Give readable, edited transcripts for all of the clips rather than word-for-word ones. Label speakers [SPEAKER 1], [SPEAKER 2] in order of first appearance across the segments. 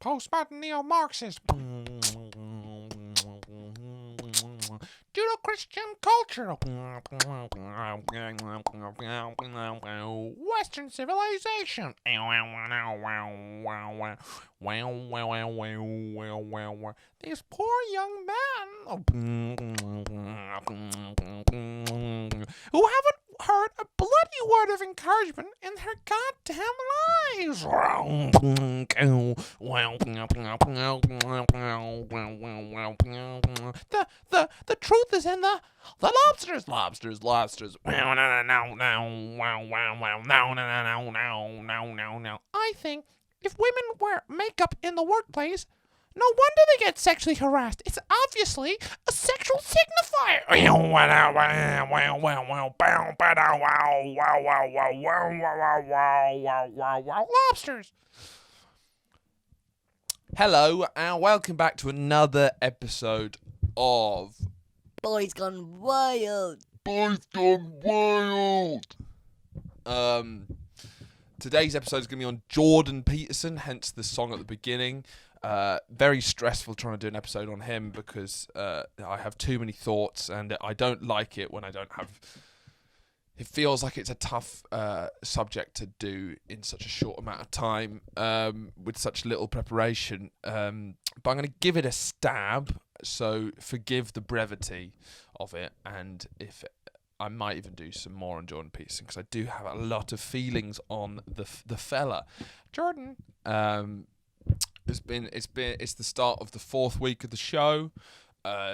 [SPEAKER 1] postmodern neo-Marxist, Judeo-Christian culture, Western civilization. These poor young men who haven't heard a bloody word of encouragement in their goddamn lives. The truth is in the lobsters. I think if women wear makeup in the workplace, no wonder they get sexually harassed. It's obviously a sexual signifier. Lobsters.
[SPEAKER 2] Hello, and welcome back to another episode of
[SPEAKER 3] Boys Gone Wild.
[SPEAKER 2] Today's episode is going to be on Jordan Peterson, hence the song at the beginning. Very stressful trying to do an episode on him because I have too many thoughts and I don't like it when I don't have... It feels like it's a tough subject to do in such a short amount of time with such little preparation. But I'm going to give it a stab, so forgive the brevity of it. And if I might even do some more on Jordan Peterson because I do have a lot of feelings on the fella. Jordan, it's the start of the fourth week of the show.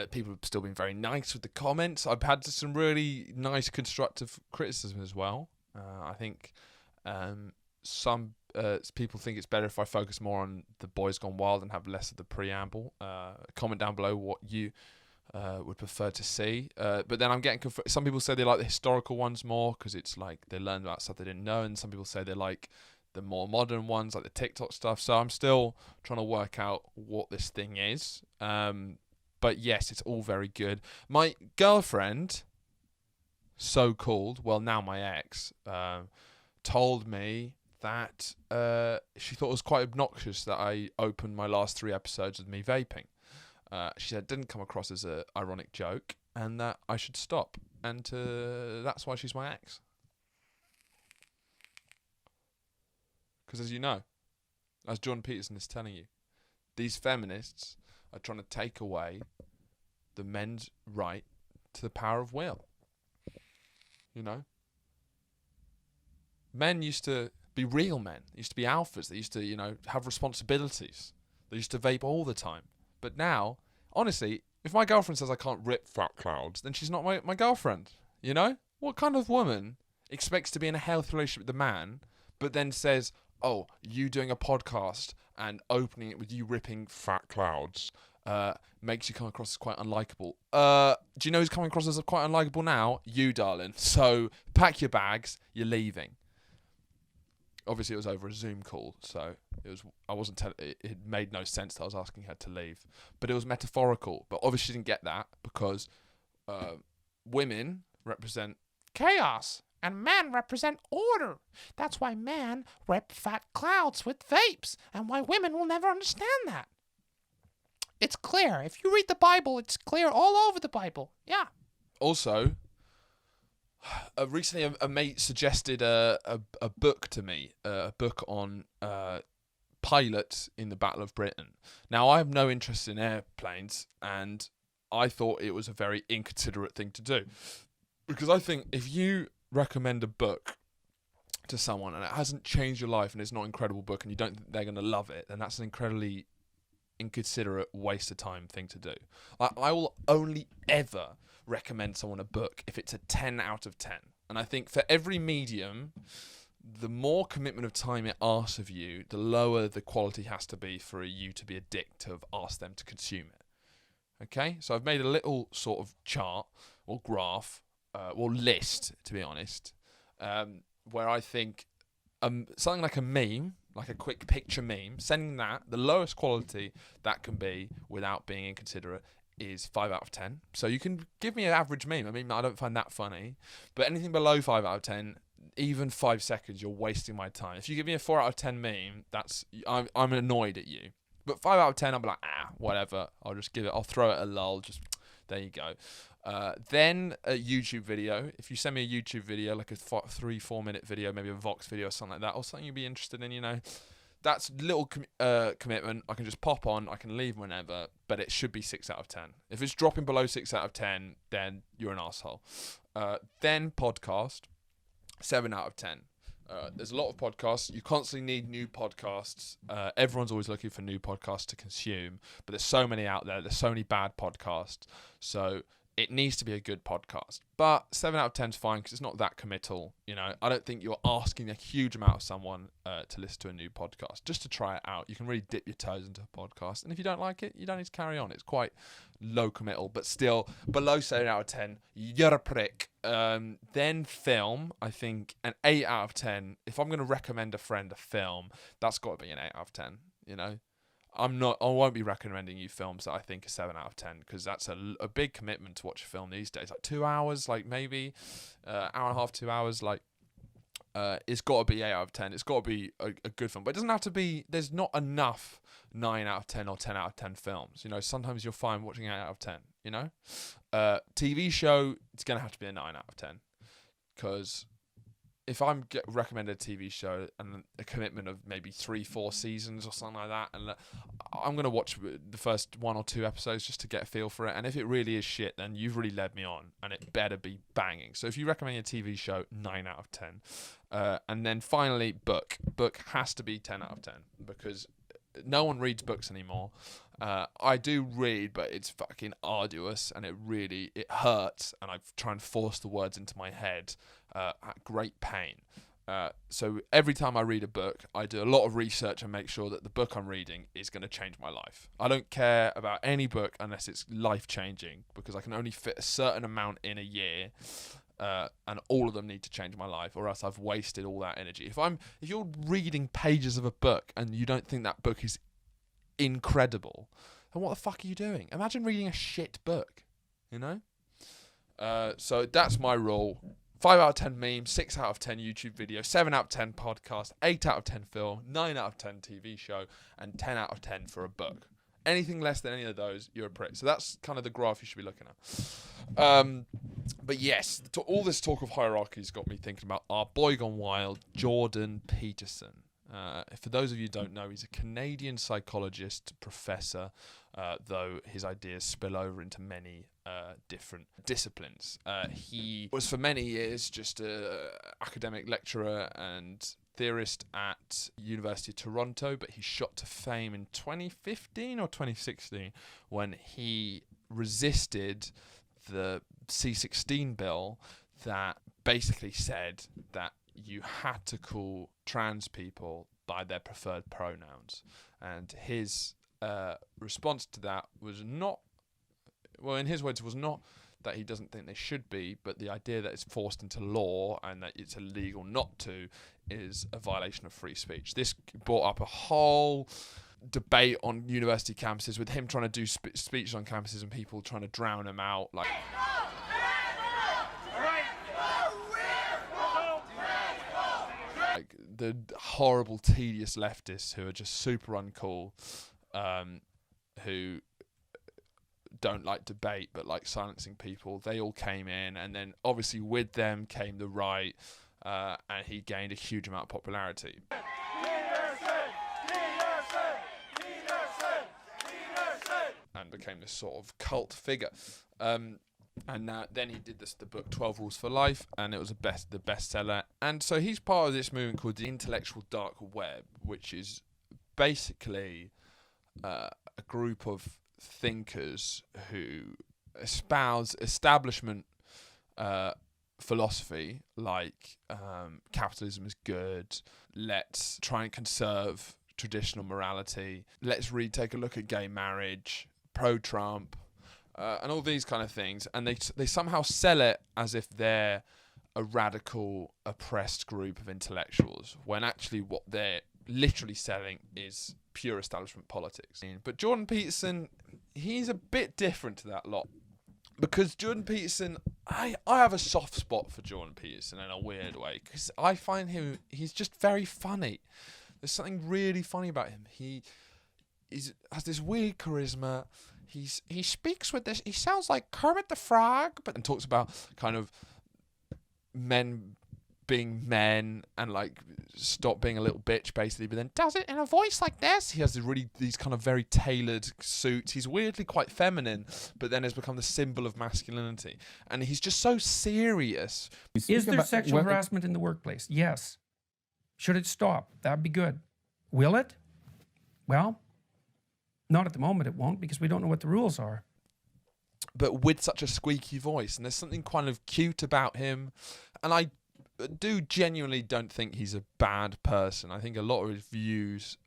[SPEAKER 2] People have still been very nice with the comments. I've had some really nice constructive criticism as well. I think some people think it's better if I focus more on the Boys Gone Wild and have less of the preamble. Comment down below what you would prefer to see. But then I'm getting some people say they like the historical ones more because it's like they learned about stuff they didn't know, and some people say they like the more modern ones like the TikTok stuff. So I'm still trying to work out what this thing is. But yes, it's all very good. My girlfriend, so-called, well, now my ex, told me that she thought it was quite obnoxious that I opened my last 3 episodes with me vaping. She said it didn't come across as an ironic joke and that I should stop. And that's why she's my ex. Because as you know, as Jordan Peterson is telling you, these feminists are trying to take away the men's right to the power of will. You know? Men used to be real men. They used to be alphas. They used to, have responsibilities. They used to vape all the time. But now, honestly, if my girlfriend says I can't rip fat clouds, then she's not my girlfriend. You know? What kind of woman expects to be in a healthy relationship with a man, but then says, oh, you doing a podcast and opening it with you ripping fat clouds makes you come across as quite unlikable. Do you know who's coming across as quite unlikable now? You, darling. So pack your bags. You're leaving. Obviously, it was over a Zoom call, so it made no sense that I was asking her to leave. But it was metaphorical. But obviously, she didn't get that because women represent
[SPEAKER 1] Chaos. And men represent order. That's why men rip fat clouds with vapes, and why women will never understand that. It's clear. If you read the Bible, it's clear all over the Bible. Yeah.
[SPEAKER 2] Also, recently a mate suggested a book to me, a book on pilots in the Battle of Britain. Now, I have no interest in airplanes, and I thought it was a very inconsiderate thing to do. Because I think if you recommend a book to someone and it hasn't changed your life and it's not an incredible book and you don't think they're going to love it, then that's an incredibly inconsiderate waste of time thing to do. I will only ever recommend someone a book if it's a 10 out of 10. And I think for every medium, the more commitment of time it asks of you, the lower the quality has to be for you to be a dick to have asked them to consume it. Okay? So I've made a little sort of chart or graph or list, to be honest, where I think something like a meme, like a quick picture meme, sending that, the lowest quality that can be without being inconsiderate is 5 out of 10. So you can give me an average meme. I mean, I don't find that funny, but anything below 5 out of 10, even 5 seconds, you're wasting my time. If you give me a 4 out of 10 meme, I'm annoyed at you. But 5 out of 10, I'll be like, whatever. I'll throw it a lull. Just, there you go. Then a YouTube video. If you send me a YouTube video, like a 3-4 minute video, maybe a Vox video or something like that, or something you'd be interested in, that's little commitment. I can just pop on. I can leave whenever, but it should be 6 out of 10. If it's dropping below 6 out of 10, then you're an asshole. Then podcast, 7 out of 10. There's a lot of podcasts. You constantly need new podcasts. Everyone's always looking for new podcasts to consume, but there's so many out there. There's so many bad podcasts. So it needs to be a good podcast. But 7 out of 10 is fine because it's not that committal. I don't think you're asking a huge amount of someone to listen to a new podcast. Just to try it out. You can really dip your toes into a podcast. And if you don't like it, you don't need to carry on. It's quite low committal, but still below 7 out of 10, you're a prick. Then film, I think an 8 out of 10. If I'm going to recommend a friend a film, that's got to be an 8 out of 10, I won't be recommending you films that I think are 7 out of 10 because that's a big commitment to watch a film these days. Like 2 hours, like maybe hour and a half, 2 hours. Like it's got to be 8 out of 10. It's got to be a good film, but it doesn't have to be. There's not enough 9 out of 10 or 10 out of 10 films. Sometimes you're fine watching 8 out of 10. TV show, it's gonna have to be a 9 out of 10 because if I'm recommended a TV show and a commitment of maybe 3-4 seasons or something like that, and I'm going to watch the first 1 or 2 episodes just to get a feel for it, and if it really is shit, then you've really led me on, and it better be banging. So if you recommend a TV show, 9 out of 10. And then finally, book. Book has to be 10 out of 10 because no one reads books anymore. I do read, but it's fucking arduous, and it hurts, and I try and force the words into my head at great pain. So every time I read a book, I do a lot of research and make sure that the book I'm reading is going to change my life. I don't care about any book unless it's life-changing, because I can only fit a certain amount in a year, and all of them need to change my life, or else I've wasted all that energy. If you're reading pages of a book and you don't think that book is incredible, then what the fuck are you doing? Imagine reading a shit book, So that's my rule. 5 out of 10 memes, 6 out of 10 YouTube video, 7 out of 10 podcast, 8 out of 10 film, 9 out of 10 TV show, and 10 out of 10 for a book. Anything less than any of those, you're a prick. So that's kind of the graph you should be looking at. But yes, all this talk of hierarchies got me thinking about our boy gone wild, Jordan Peterson. For those of you who don't know, he's a Canadian psychologist, professor, though his ideas spill over into many different disciplines. He was for many years just an academic lecturer and theorist at University of Toronto, but he shot to fame in 2015 or 2016 when he resisted the C-16 bill that basically said that you had to call trans people by their preferred pronouns. And his response to that was not, well, in his words, was not that he doesn't think they should be, but the idea that it's forced into law and that it's illegal not to is a violation of free speech. This brought up a whole debate on university campuses with him trying to do speeches on campuses and people trying to drown him out. Like the horrible, tedious leftists who are just super uncool, who don't like debate but like silencing people. They all came in, and then obviously with them came the right, and he gained a huge amount of popularity. And became this sort of cult figure. And then he did the book 12 Rules for Life, and it was the bestseller. And so he's part of this movement called the intellectual dark web, which is basically a group of thinkers who espouse establishment philosophy, like capitalism is good, let's try and conserve traditional morality, let's take a look at gay marriage, pro-Trump, and all these kind of things, and they somehow sell it as if they're a radical, oppressed group of intellectuals, when actually what they're literally selling is pure establishment politics. But Jordan Peterson, he's a bit different to that lot, because Jordan Peterson, I have a soft spot for Jordan Peterson in a weird way, because I find he's just very funny. There's something really funny about him. has this weird charisma.
[SPEAKER 1] He speaks with this. He sounds like Kermit the Frog, but
[SPEAKER 2] and talks about kind of men being men and like stop being a little bitch basically, but then
[SPEAKER 1] does it in a voice like this.
[SPEAKER 2] he has these kind of very tailored suits. He's weirdly quite feminine, but then has become the symbol of masculinity, and he's just so serious.
[SPEAKER 4] Is there sexual harassment in the workplace? Yes. Should it stop? That'd be good. Will it? Well, not at the moment it won't, because we don't know what the rules are.
[SPEAKER 2] But with such a squeaky voice, and there's something kind of cute about him, and I genuinely don't think he's a bad person. I think a lot of his views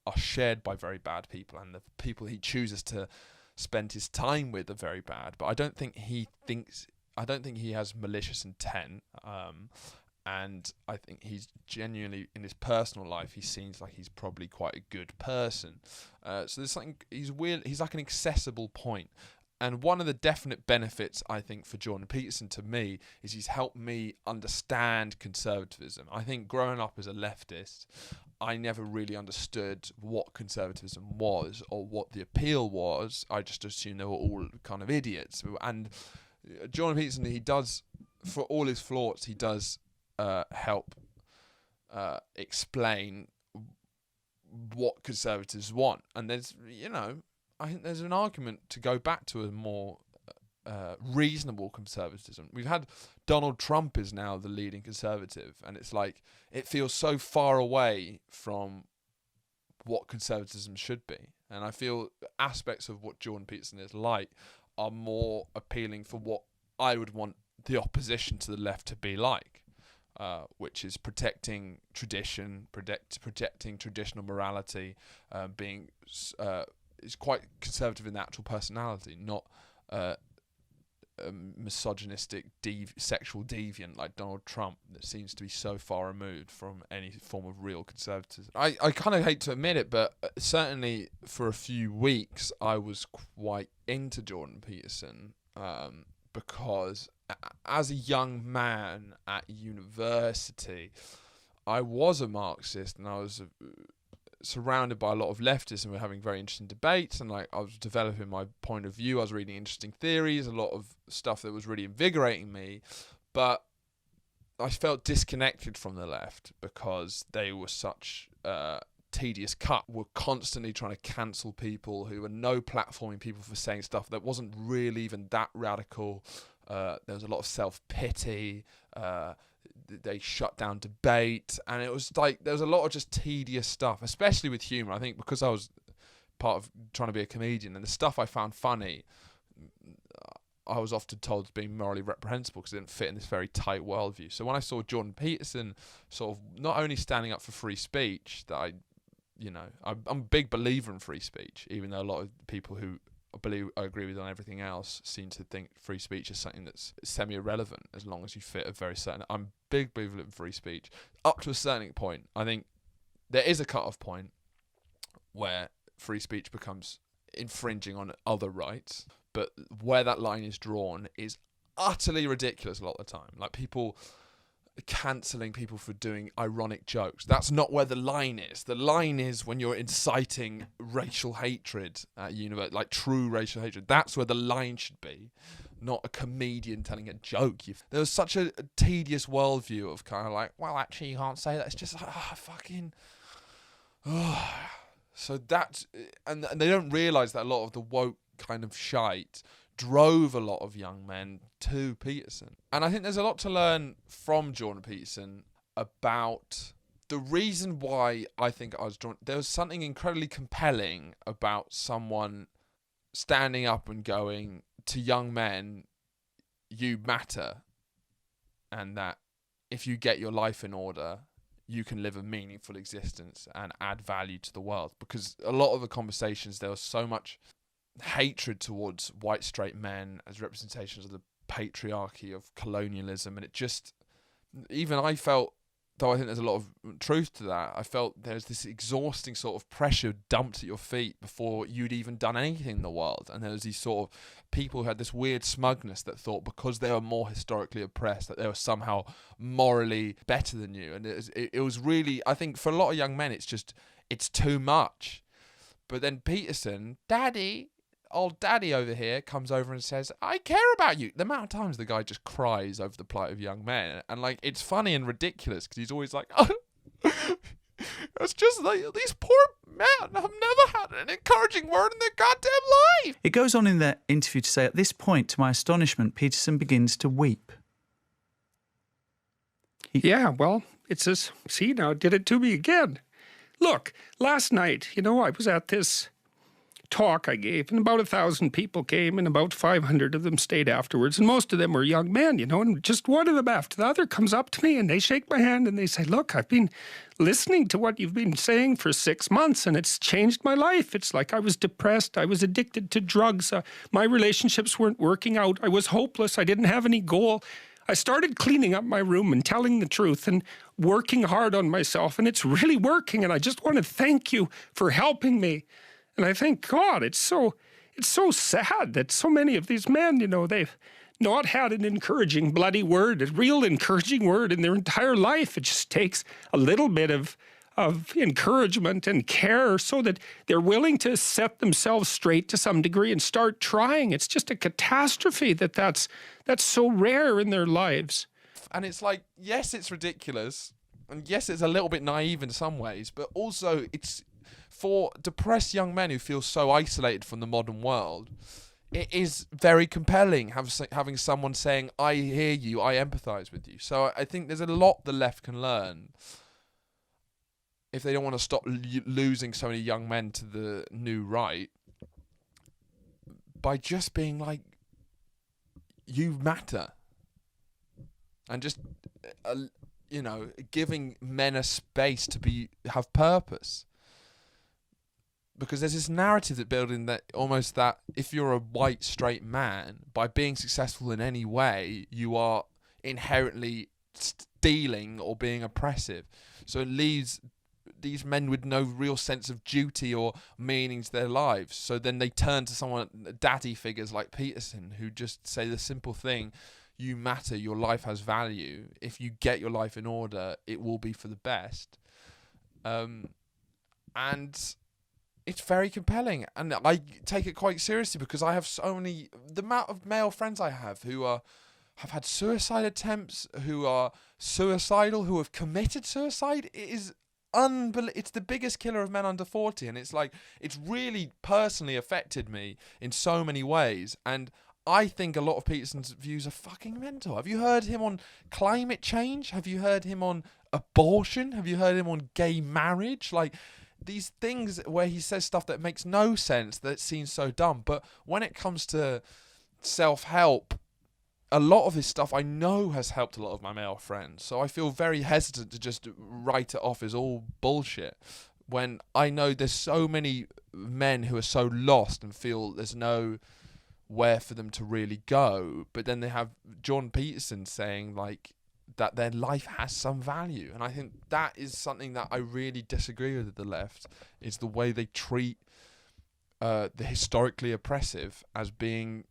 [SPEAKER 2] are shared by very bad people, and the people he chooses to spend his time with are very bad. But I don't think he has malicious intent. And I think he's genuinely, in his personal life, he seems like he's probably quite a good person. So there's something, he's weird, he's like an accessible point. And one of the definite benefits, I think, for Jordan Peterson to me is he's helped me understand conservatism. I think growing up as a leftist, I never really understood what conservatism was or what the appeal was. I just assumed they were all kind of idiots. And Jordan Peterson, he does, for all his flaws, he does help explain what conservatives want. And there's, I think there's an argument to go back to a more reasonable conservatism. We've had Donald Trump is now the leading conservative, and it's like it feels so far away from what conservatism should be. And I feel aspects of what Jordan Peterson is like are more appealing for what I would want the opposition to the left to be like, which is protecting tradition, protecting traditional morality, being is quite conservative in the actual personality, not a misogynistic sexual deviant like Donald Trump that seems to be so far removed from any form of real conservatism. I kind of hate to admit it, but certainly for a few weeks I was quite into Jordan Peterson, because as a young man at university I was a Marxist, and I was surrounded by a lot of leftists, and we're having very interesting debates, and like I was developing my point of view. I was reading interesting theories, a lot of stuff that was really invigorating me, but I felt disconnected from the left because they were such tedious cut. Were constantly trying to cancel people who were no platforming people for saying stuff that wasn't really even that radical. There was a lot of self-pity. They shut down debate, and it was like there was a lot of just tedious stuff, especially with humour. I think because I was part of trying to be a comedian, and the stuff I found funny, I was often told as being morally reprehensible because it didn't fit in this very tight worldview. So when I saw Jordan Peterson sort of not only standing up for free speech, that I'm a big believer in free speech, even though a lot of people who I agree with on everything else seem to think free speech is something that's semi-irrelevant as long as you fit a very certain... I'm a big believer in free speech. Up to a certain point, I think there is a cut-off point where free speech becomes infringing on other rights, but where that line is drawn is utterly ridiculous a lot of the time. Like people cancelling people for doing ironic jokes. That's not where the line is. The line is when you're inciting racial hatred at university, like true racial hatred. That's where the line should be, not a comedian telling a joke. There was such a tedious worldview of kind of like, well, actually, you can't say that. It's just like, fucking... So that's... And they don't realise that a lot of the woke kind of shite drove a lot of young men to Peterson. And I think there's a lot to learn from Jordan Peterson about the reason why I think I was drawn. There was something incredibly compelling about someone standing up and going to young men, you matter, and that if you get your life in order, you can live a meaningful existence and add value to the world. Because a lot of the conversations, there was so much hatred towards white straight men as representations of the patriarchy of colonialism, and it just, even I felt, though I think there's a lot of truth to that, I felt there's this exhausting sort of pressure dumped at your feet before you'd even done anything in the world. And there was these sort of people who had this weird smugness that thought because they were more historically oppressed that they were somehow morally better than you. And it was really, I think for a lot of young men it's too much. But then Peterson, old daddy over here, comes over and says, I care about you. The amount of times the guy just cries over the plight of young men. And, like, it's funny and ridiculous because he's always like, oh, it's just like these poor men have never had an encouraging word in their goddamn life.
[SPEAKER 5] It goes on in the interview to say, at this point, to my astonishment, Peterson begins to weep.
[SPEAKER 4] Yeah, well, it says, see, now it did it to me again. Look, last night, I was at this talk I gave, and about 1,000 people came, and about 500 of them stayed afterwards, and most of them were young men, and just one of them after the other comes up to me, and they shake my hand, and they say, look, I've been listening to what you've been saying for 6 months, and it's changed my life. It's like I was depressed, I was addicted to drugs, my relationships weren't working out, I was hopeless, I didn't have any goal. I started cleaning up my room and telling the truth and working hard on myself, and it's really working, and I just want to thank you for helping me. And I think, God, it's so sad that so many of these men, they've not had an encouraging bloody word, a real encouraging word in their entire life. It just takes a little bit of encouragement and care so that they're willing to set themselves straight to some degree and start trying. It's just a catastrophe that's so rare in their lives.
[SPEAKER 2] And it's like, yes, it's ridiculous. And yes, it's a little bit naive in some ways, but also it's for depressed young men who feel so isolated from the modern world. It is very compelling having someone saying, I hear you, I empathise with you. So I think there's a lot the left can learn if they don't want to stop losing so many young men to the new right by just being like, you matter. And just, giving men a space to have purpose. Because there's this narrative that building that almost that if you're a white straight man, by being successful in any way, you are inherently stealing or being oppressive. So it leaves these men with no real sense of duty or meaning to their lives. So then they turn to someone, daddy figures like Peterson, who just say the simple thing, you matter, your life has value. If you get your life in order, it will be for the best. And it's very compelling, and I take it quite seriously because I have the amount of male friends I have who have had suicide attempts, who are suicidal, who have committed suicide. It is it's the biggest killer of men under 40, and it's like, it's really personally affected me in so many ways, and I think a lot of Peterson's views are fucking mental. Have you heard him on climate change? Have you heard him on abortion? Have you heard him on gay marriage? Like, these things where he says stuff that makes no sense, that seems so dumb. But when it comes to self-help, a lot of his stuff I know has helped a lot of my male friends. So I feel very hesitant to just write it off as all bullshit, when I know there's so many men who are so lost and feel there's nowhere for them to really go. But then they have Jordan Peterson saying, like, that their life has some value. And I think that is something that I really disagree with the left, is the way they treat the historically oppressive as being,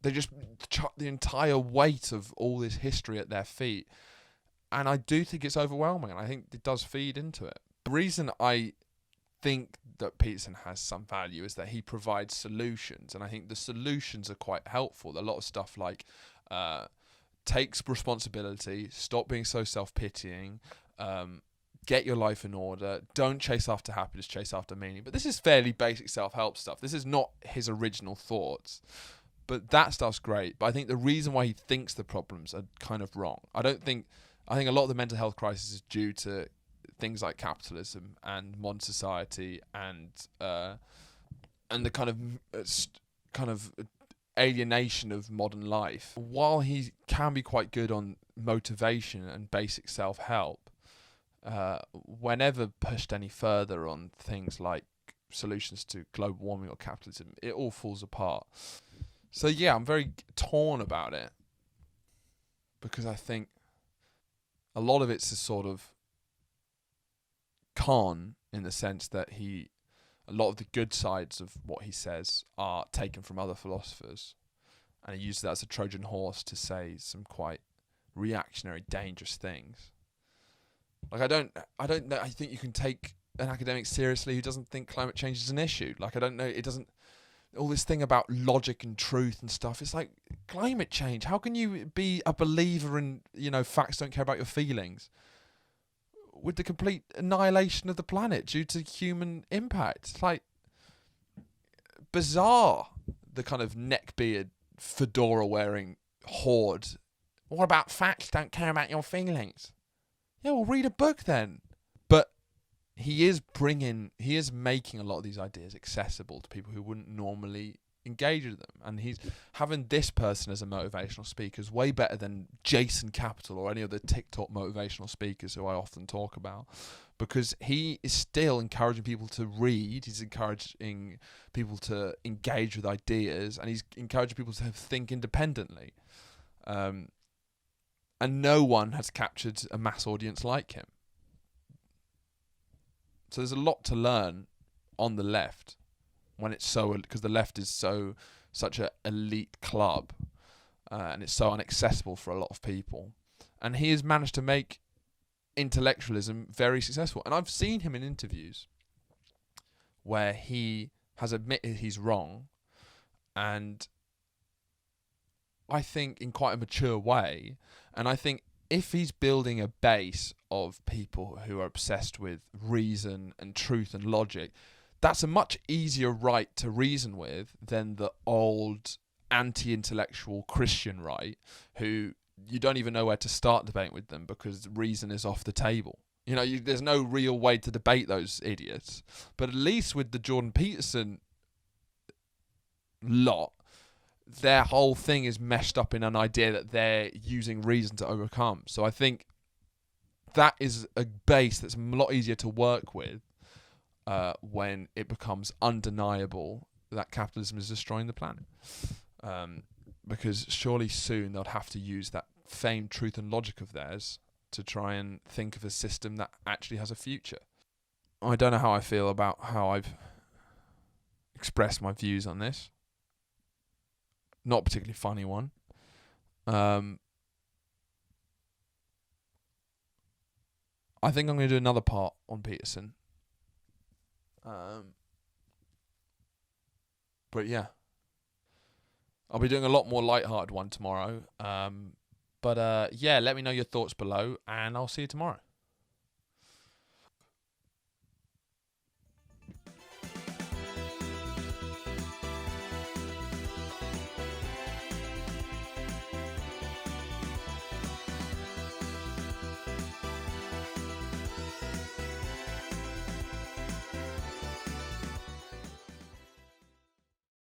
[SPEAKER 2] they just chuck the entire weight of all this history at their feet. And I do think it's overwhelming, and I think it does feed into it. The reason I think that Peterson has some value is that he provides solutions, and I think the solutions are quite helpful. A lot of stuff like takes responsibility, stop being so self-pitying, get your life in order, don't chase after happiness, chase after meaning. But this is fairly basic self-help stuff. This is not his original thoughts, but that stuff's great. But I think the reason why he thinks the problems are kind of wrong. I think a lot of the mental health crisis is due to things like capitalism and modern society and the kind of alienation of modern life. While he can be quite good on motivation and basic self-help, whenever pushed any further on things like solutions to global warming or capitalism, it all falls apart. So yeah, I'm very torn about it, because I think a lot of it's a sort of con, in the sense that a lot of the good sides of what he says are taken from other philosophers, and he uses that as a Trojan horse to say some quite reactionary, dangerous things. Like, I don't know. I think you can take an academic seriously who doesn't think climate change is an issue. Like, I don't know, it doesn't, all this thing about logic and truth and stuff, it's like, climate change, how can you be a believer in, facts don't care about your feelings with the complete annihilation of the planet due to human impact? It's like bizarre, the kind of neckbeard, fedora wearing horde. What about facts don't care about your feelings? Yeah, well, read a book then. But he is making a lot of these ideas accessible to people who wouldn't normally engage with them. And he's having this person as a motivational speaker is way better than Jason Capital or any other TikTok motivational speakers who I often talk about, because he is still encouraging people to read, he's encouraging people to engage with ideas, and he's encouraging people to think independently. And no one has captured a mass audience like him. So there's a lot to learn on the left when it's because the left is such an elite club, and it's so inaccessible for a lot of people. And he has managed to make intellectualism very successful. And I've seen him in interviews where he has admitted he's wrong, and I think in quite a mature way. And I think if he's building a base of people who are obsessed with reason and truth and logic, that's a much easier right to reason with than the old anti-intellectual Christian right, who you don't even know where to start debating with them because reason is off the table. There's no real way to debate those idiots. But at least with the Jordan Peterson lot, their whole thing is meshed up in an idea that they're using reason to overcome. So I think that is a base that's a lot easier to work with when it becomes undeniable that capitalism is destroying the planet. Because surely soon they'll have to use that famed truth and logic of theirs to try and think of a system that actually has a future. I don't know how I feel about how I've expressed my views on this. Not a particularly funny one. I think I'm going to do another part on Peterson. But yeah. I'll be doing a lot more lighthearted one tomorrow. But let me know your thoughts below, and I'll see you tomorrow.